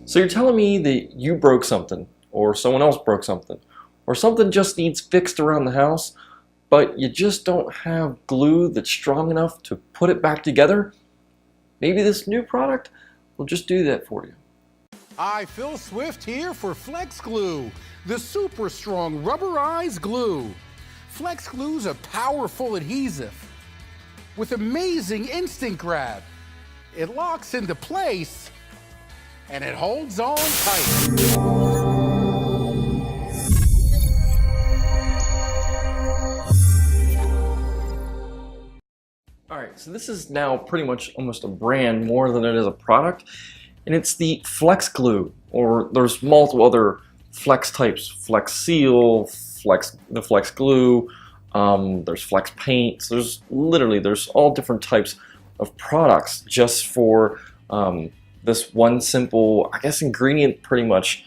So you're telling me that you broke something, or someone else broke something, or something just needs fixed around the house, but you just don't have glue that's strong enough to put it back together? Maybe this new product will just do that for you. Hi, Phil Swift here for Flex Glue, the super strong rubberized glue. Flex Glue's a powerful adhesive with amazing instant grab. It locks into place and it holds on tight. Alright, so this is now pretty much almost a brand more than it is a product, and it's the Flex Glue, or there's multiple other Flex types, Flex Seal, the Flex Glue, there's Flex Paint, so there's all different types of products just for this one simple, I guess, ingredient pretty much,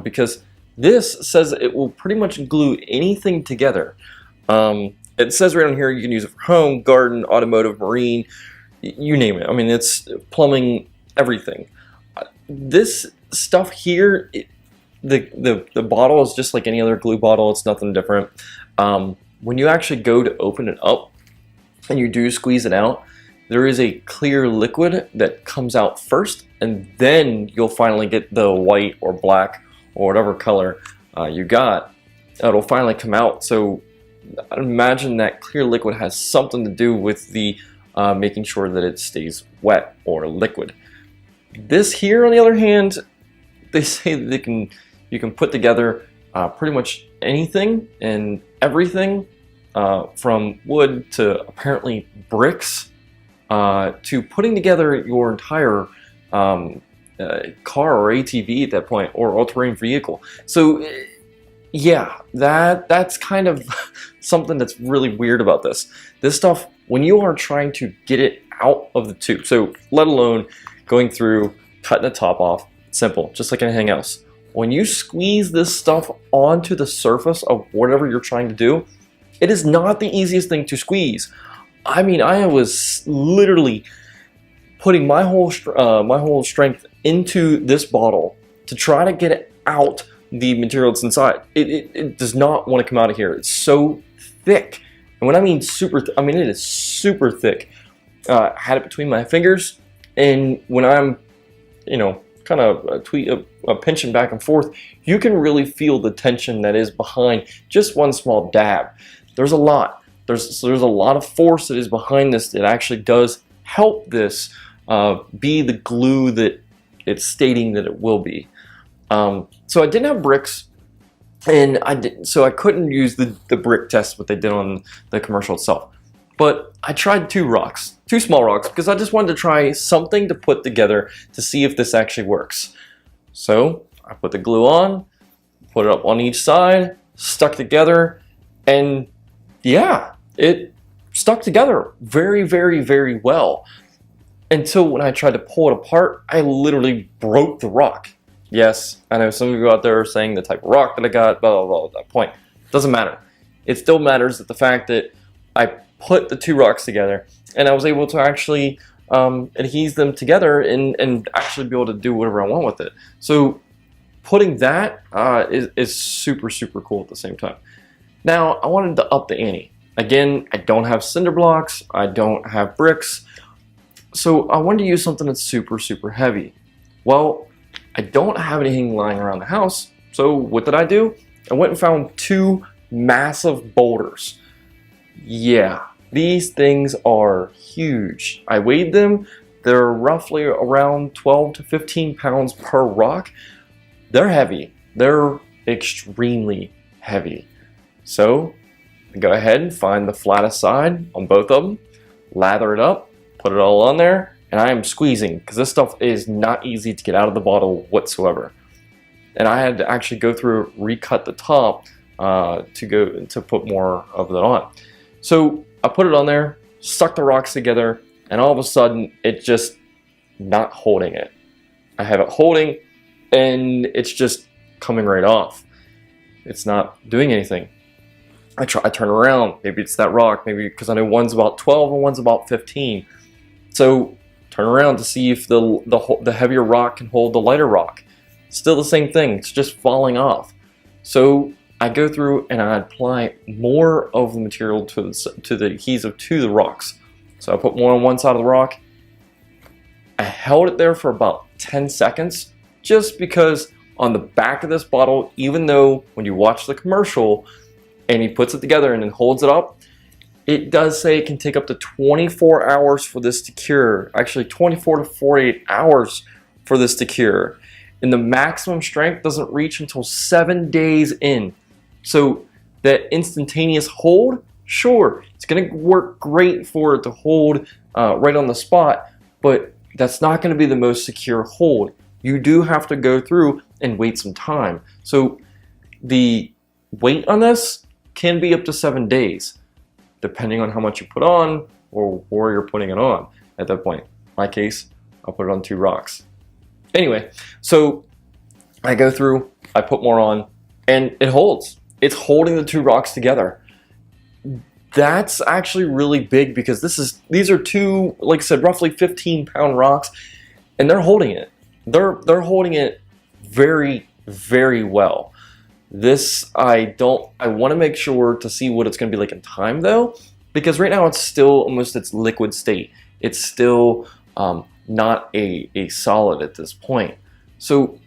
because this says it will pretty much glue anything together. It says right on here you can use it for home, garden, automotive, marine, you name it. I mean, it's plumbing, everything. This stuff here, the bottle is just like any other glue bottle. It's nothing different. When you actually go to open it up and you do squeeze it out, there is a clear liquid that comes out first, and then you'll finally get the white or black or whatever color you got. It'll finally come out. So I imagine that clear liquid has something to do with the making sure that it stays wet or liquid. This here, on the other hand, they say that you can put together pretty much anything and everything, from wood to apparently bricks, to putting together your entire car or ATV at that point, or all-terrain vehicle. So yeah, that's kind of something that's really weird about this. This stuff, when you are trying to get it out of the tube, so let alone going through, cutting the top off, simple, just like anything else. When you squeeze this stuff onto the surface of whatever you're trying to do, it is not the easiest thing to squeeze. I mean, I was literally putting my whole strength into this bottle to try to get it out the material that's inside. It does not want to come out of here. It's so thick. And when I mean super, I mean it is super thick. I had it between my fingers, and when I'm, kind of pinching back and forth, you can really feel the tension that is behind just one small dab. There's a lot. There's a lot of force that is behind this that actually does help this be the glue that it's stating that it will be. So I didn't have bricks, and so I couldn't use the brick test what they did on the commercial itself. But I tried two small rocks, because I just wanted to try something to put together to see if this actually works. So I put the glue on, put it up on each side, stuck together, and yeah, it stuck together very, very, very well. Until when I tried to pull it apart, I literally broke the rock. Yes, I know some of you out there are saying the type of rock that I got, blah, blah, blah, at that point. Doesn't matter. It still matters that the fact that I put the two rocks together and I was able to actually adhese them together and actually be able to do whatever I want with it. So putting that is super, super cool at the same time. Now, I wanted to up the ante. Again, I don't have cinder blocks. I don't have bricks. So I wanted to use something that's super, super heavy. Well, I don't have anything lying around the house, so what did I do? I went and found two massive boulders. Yeah, these things are huge. I weighed them. They're roughly around 12 to 15 pounds per rock. They're heavy. They're extremely heavy. So I go ahead and find the flattest side on both of them, lather it up, put it all on there, and I am squeezing, because this stuff is not easy to get out of the bottle whatsoever. And I had to actually go through, recut the top to put more of that on. So I put it on there, stuck the rocks together, and all of a sudden it's just not holding it. I have it holding, and it's just coming right off. It's not doing anything. I turn around, maybe it's that rock, maybe because I know one's about 12 and one's about 15. So turn around to see if the heavier rock can hold the lighter rock. still the same thing. It's just falling off. So I go through and I apply more of the material to the adhesive to the rocks. So I put more on one side of the rock. I held it there for about 10 seconds just because on the back of this bottle, even though when you watch the commercial and he puts it together and then holds it up, it does say it can take up to 24 hours for this to cure. Actually 24 to 48 hours for this to cure. And the maximum strength doesn't reach until 7 days in. So that instantaneous hold, sure, it's going to work great for it to hold right on the spot, but that's not going to be the most secure hold. You do have to go through and wait some time. So the wait on this can be up to 7 days, depending on how much you put on or where you're putting it on at that point. In my case, I'll put it on 2 rocks. Anyway, so I go through, I put more on, and it holds. It's holding the 2 rocks together. That's actually really big because these are 2, like I said, roughly 15-pound rocks, and they're holding it. They're holding it very, very well. This I want to make sure to see what it's going to be like in time though, because right now it's still almost its liquid state. It's still not a solid at this point. So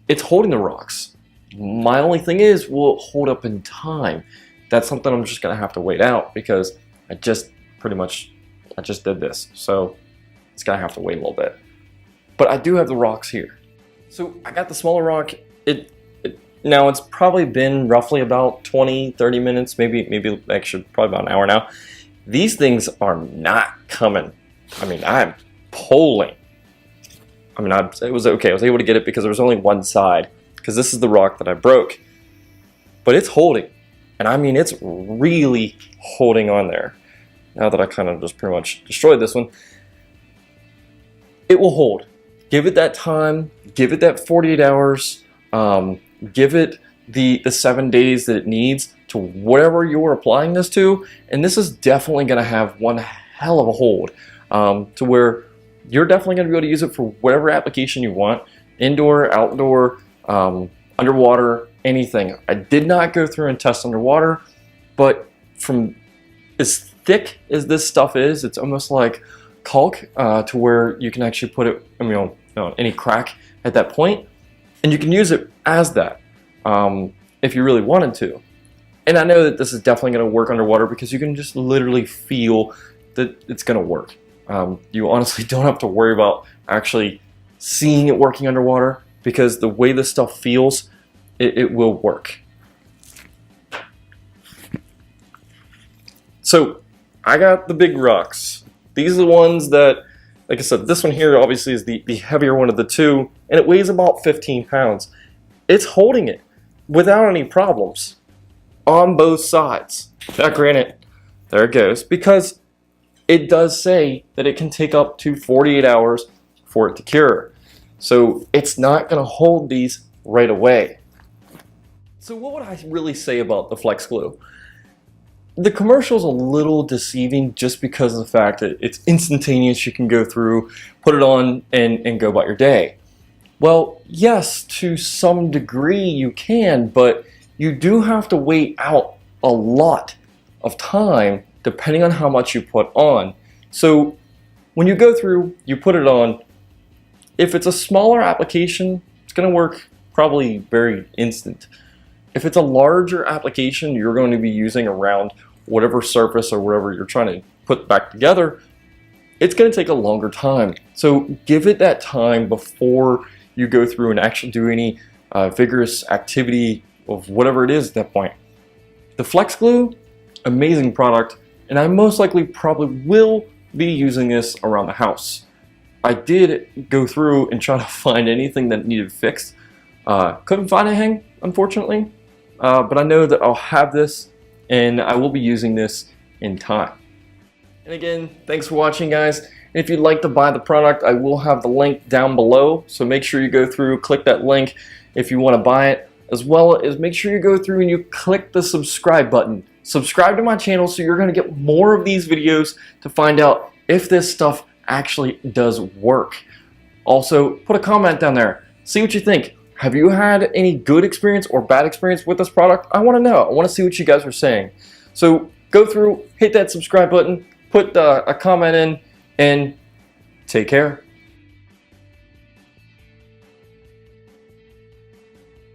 it's holding the rocks. My only thing is, will it hold up in time? That's something I'm just going to have to wait out because I just did this. So it's going to have to wait a little bit. But I do have the rocks here. So I got the smaller rock. Now it's probably been roughly about 20-30 minutes, maybe actually probably about an hour now. These things are not coming. I mean, I'm pulling. I mean, it was okay. I was able to get it because there was only one side, because this is the rock that I broke. But it's holding. And I mean, it's really holding on there. Now that I kind of just pretty much destroyed this one, it will hold. Give it that time. Give it that 48 hours. Give it the 7 days that it needs to whatever you're applying this to, and this is definitely going to have one hell of a hold to where you're definitely going to be able to use it for whatever application you want, indoor, outdoor, underwater, anything. I did not go through and test underwater, but from as thick as this stuff is, it's almost like caulk to where you can actually put it, any crack at that point, and you can use it as that if you really wanted to. And I know that this is definitely going to work underwater because you can just literally feel that it's going to work. You honestly don't have to worry about actually seeing it working underwater because the way this stuff feels, it will work. So I got the big rocks. These are the ones that, like I said, this one here obviously is the heavier one of the two, and it weighs about 15 pounds. It's holding it without any problems on both sides. Now granted, there it goes, because it does say that it can take up to 48 hours for it to cure. So it's not going to hold these right away. So what would I really say about the Flex Glue? The commercial is a little deceiving just because of the fact that it's instantaneous. You can go through, put it on, and go about your day. Well, yes, to some degree you can, but you do have to wait out a lot of time depending on how much you put on. So when you go through, you put it on, if it's a smaller application, it's going to work probably very instant. If it's a larger application you're going to be using around whatever surface or whatever you're trying to put back together, it's going to take a longer time. So give it that time before you go through and actually do any vigorous activity of whatever it is at that point. The Flex Glue, amazing product, and I most likely probably will be using this around the house. I did go through and try to find anything that needed fixed. Couldn't find anything, unfortunately, but I know that I'll have this and I will be using this in time. And again, thanks for watching, guys. And if you'd like to buy the product, I will have the link down below, so make sure you go through, click that link if you want to buy it, as well as make sure you go through and you click the subscribe button. Subscribe to my channel so you're going to get more of these videos to find out if this stuff actually does work. Also, put a comment down there. See what you think. Have you had any good experience or bad experience with this product? I want to know. I want to see what you guys are saying. So go through, hit that subscribe button, put a comment in, and take care.